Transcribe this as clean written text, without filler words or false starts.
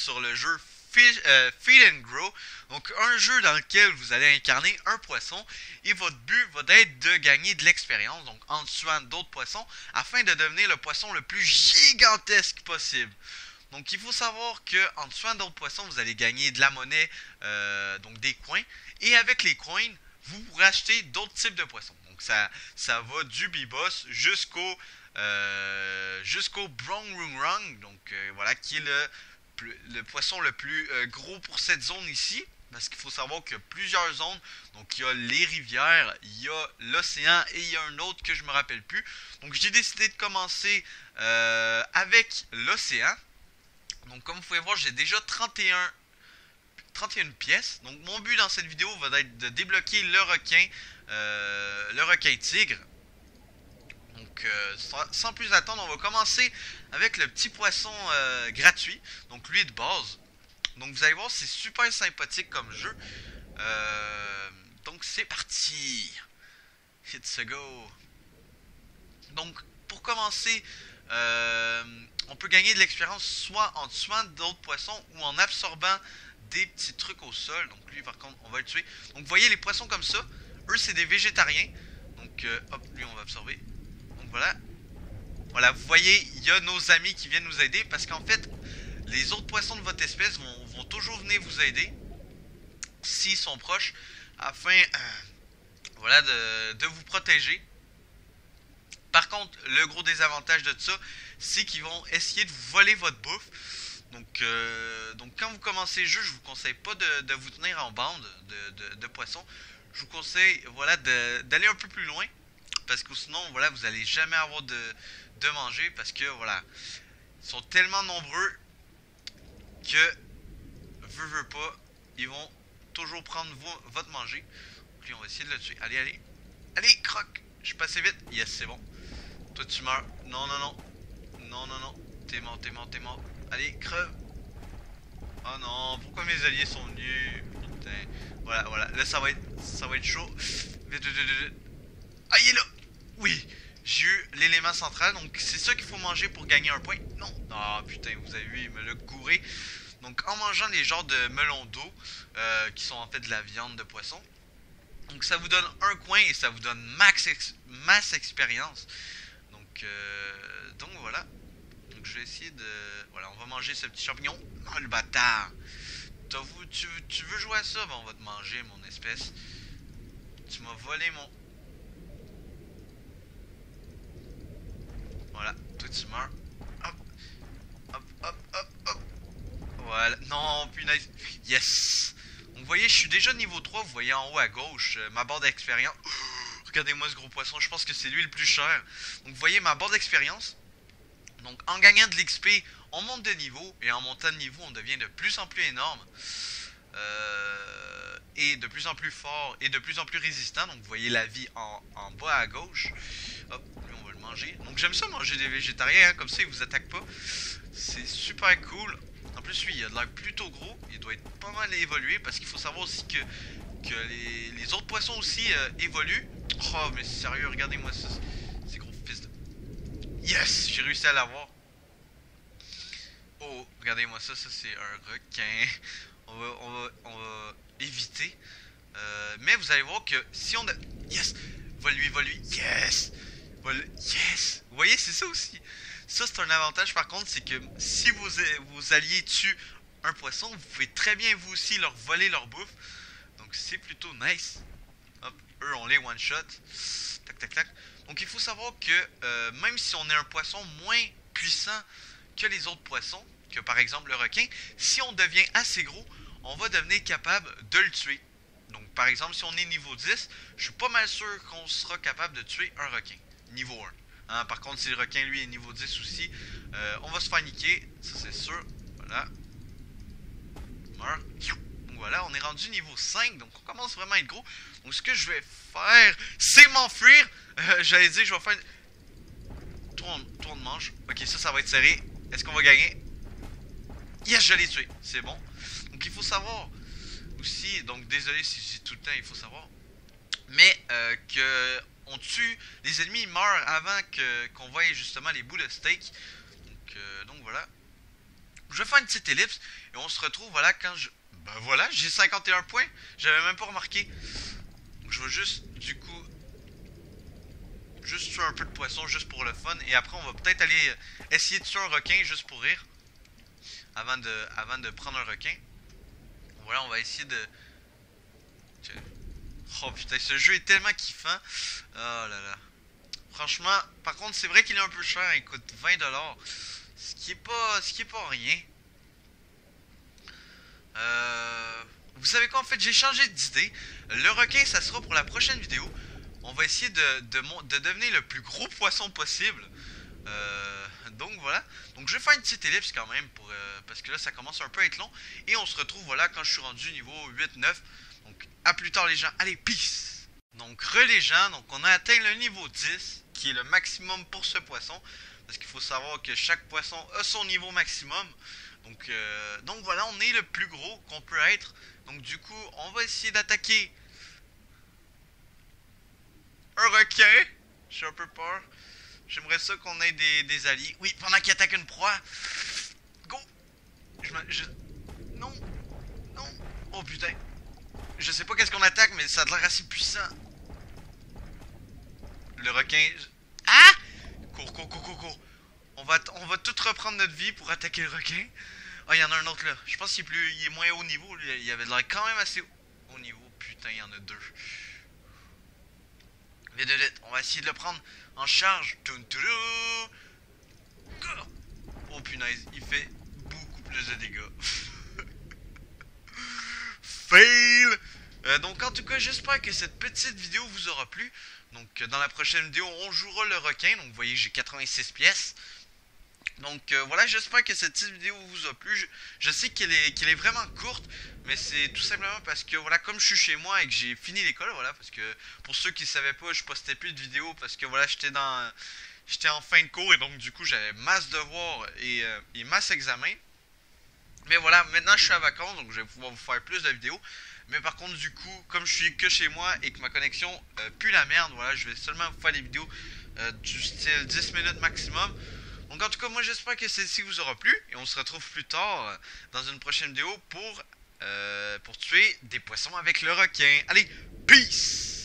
sur le jeu Feed and Grow. Donc un jeu dans lequel vous allez incarner un poisson et votre but va être de gagner de l'expérience, donc en tuant d'autres poissons, afin de devenir le poisson le plus gigantesque possible. Donc il faut savoir que en tuant d'autres poissons, vous allez gagner de la monnaie, donc des coins, et avec les coins, vous pourrez acheter d'autres types de poissons. Donc ça va du Beboss jusqu'au Brongrungrung, donc voilà, qui est le poisson le plus gros pour cette zone ici. Parce qu'il faut savoir qu'il y a plusieurs zones. Donc il y a les rivières, il y a l'océan et il y a un autre que je me rappelle plus. Donc j'ai décidé de commencer avec l'océan. Donc comme vous pouvez voir, j'ai déjà 31 pièces. Donc mon but dans cette vidéo va être de débloquer le requin tigre. Donc sans plus attendre, on va commencer avec le petit poisson gratuit. Donc lui de base. Donc vous allez voir, c'est super sympathique comme jeu. Donc c'est parti. It's a go. Donc pour commencer, on peut gagner de l'expérience soit en tuant d'autres poissons ou en absorbant des petits trucs au sol. Donc lui par contre on va le tuer. Donc vous voyez les poissons comme ça, eux c'est des végétariens. Donc hop, lui on va absorber. Donc voilà. Voilà, vous voyez, il y a nos amis qui viennent nous aider parce qu'en fait, les autres poissons de votre espèce vont toujours venir vous aider s'ils sont proches afin voilà, de vous protéger. Par contre, le gros désavantage de ça, c'est qu'ils vont essayer de vous voler votre bouffe. Donc quand vous commencez le jeu, je vous conseille pas de vous tenir en bande de poissons. Je vous conseille voilà, d'aller un peu plus loin. Parce que sinon, voilà, vous allez jamais avoir de manger. Parce que voilà, ils sont tellement nombreux que, veut pas, ils vont toujours prendre votre manger. Puis on va essayer de le tuer. Allez, allez. Allez, croque. Je suis passé vite. Yes, c'est bon. Toi, tu meurs. Non, non, non. Non, non, non. T'es mort, t'es mort, t'es mort. Allez, creve. Oh non, pourquoi mes alliés sont nus? Putain. Voilà, voilà. Là, ça va être chaud. Vite, vite, vite, vite. Ah, il est là. Oui. J'ai eu l'élément central. Donc, c'est ça qu'il faut manger pour gagner un point. Non. Ah, putain, vous avez vu, il me l'a gouré. Donc, en mangeant les genres de melons d'eau, qui sont en fait de la viande de poisson. Donc, ça vous donne un coin et ça vous donne masse expérience. Donc voilà. Donc je vais essayer de... Voilà, on va manger ce petit champignon. Oh le bâtard. Tu veux jouer à ça? Ben on va te manger, mon espèce. Tu m'as volé mon... Voilà, toi tu meurs. Hop, hop, hop, hop, hop. Voilà, non, punaise. Yes. Donc vous voyez, je suis déjà niveau 3. Vous voyez en haut à gauche, ma barre d'expérience. Regardez-moi ce gros poisson, je pense que c'est lui le plus cher. Donc vous voyez ma barre d'expérience. Donc en gagnant de l'XP, on monte de niveau. Et en montant de niveau, on devient de plus en plus énorme. Et de plus en plus fort. Et de plus en plus résistant. Donc vous voyez la vie en bas à gauche. Hop, lui on va le manger. Donc j'aime ça manger des végétariens, hein, comme ça ils vous attaquent pas. C'est super cool. En plus lui il a de l'air plutôt gros. Il doit être pas mal évolué. Parce qu'il faut savoir aussi que les autres poissons aussi évoluent. Oh mais sérieux, regardez-moi ça. C'est gros fils de... Yes, j'ai réussi à l'avoir. Oh, regardez-moi ça, ça c'est un requin. On va éviter. Mais vous allez voir que si on a... Yes, vole-lui. Yes, yes. Vous voyez, c'est ça aussi. Ça c'est un avantage par contre, c'est que si vos alliés tuent un poisson, vous pouvez très bien vous aussi leur voler leur bouffe. Donc c'est plutôt nice. Hop, eux on les one shot. Tac tac tac. Donc il faut savoir que même si on est un poisson moins puissant que les autres poissons, que par exemple le requin, si on devient assez gros, on va devenir capable de le tuer. Donc par exemple si on est niveau 10, je suis pas mal sûr qu'on sera capable de tuer un requin. Niveau 1. Hein, par contre si le requin lui est niveau 10 aussi, on va se faire niquer, ça c'est sûr. Voilà. Meurt. Donc voilà, on est rendu niveau 5, donc on commence vraiment à être gros. Donc ce que je vais faire, c'est m'enfuir. J'allais dire, je vais faire tour de manche. Ok, ça va être serré. Est-ce qu'on va gagner? Yes, je l'ai tué. C'est bon. Donc il faut savoir aussi, donc désolé si je dis tout le temps, il faut savoir. Mais que on tue, les ennemis meurent avant qu'on voie justement les bouts de steak. Donc voilà. je vais faire une petite ellipse et on se retrouve, voilà, quand je... Ben voilà, j'ai 51 points. J'avais même pas remarqué. Donc je vais juste, du coup, juste tuer un peu de poisson juste pour le fun. Et après, on va peut-être aller essayer de tuer un requin juste pour rire. Avant de prendre un requin. Voilà, on va essayer de... Oh putain, ce jeu est tellement kiffant. Oh là là. Franchement, par contre, c'est vrai qu'il est un peu cher. Il coûte 20$. Ce qui est pas rien. Vous savez quoi, en fait, j'ai changé d'idée. Le requin, ça sera pour la prochaine vidéo. On va essayer de devenir le plus gros poisson possible. Donc voilà. Donc je vais faire une petite ellipse quand même parce que là ça commence un peu à être long. Et on se retrouve voilà quand je suis rendu niveau 8-9. Donc à plus tard les gens. Allez, peace. Donc les gens, donc on a atteint le niveau 10 qui est le maximum pour ce poisson. Parce qu'il faut savoir que chaque poisson a son niveau maximum. Donc voilà, on est le plus gros qu'on peut être. Donc du coup, on va essayer d'attaquer un requin. J'ai un peu peur. J'aimerais ça qu'on ait des alliés. Oui, pendant qu'il attaque une proie. Go! Non! Non! Oh putain! Je sais pas qu'est-ce qu'on attaque, mais ça a l'air assez puissant. Le requin... Ah! Cours, cours, cours, cours, cours. On va tout reprendre notre vie pour attaquer le requin. Ah, il y en a un autre là. Je pense qu'il est moins haut niveau. Il avait l'air quand même assez haut niveau. Putain, il y en a deux. Vite, vite, vite. On va essayer de le prendre en charge. Oh punaise, il fait beaucoup plus de dégâts. Fail! Donc en tout cas, j'espère que cette petite vidéo vous aura plu. Donc dans la prochaine vidéo, on jouera le requin. Donc vous voyez, j'ai 86 pièces. Donc voilà, j'espère que cette petite vidéo vous a plu. Je sais qu'elle est vraiment courte, mais c'est tout simplement parce que voilà, comme je suis chez moi et que j'ai fini l'école, voilà, parce que pour ceux qui ne savaient pas, je postais plus de vidéos parce que voilà, j'étais en fin de cours et donc du coup j'avais masse devoirs et masse examens. Mais voilà, maintenant je suis à vacances, donc je vais pouvoir vous faire plus de vidéos. Mais par contre, du coup, comme je suis que chez moi et que ma connexion pue la merde, voilà, je vais seulement vous faire des vidéos du style 10 minutes maximum. Donc en tout cas, moi j'espère que celle-ci vous aura plu. Et on se retrouve plus tard dans une prochaine vidéo pour tuer des poissons avec le requin. Allez, peace!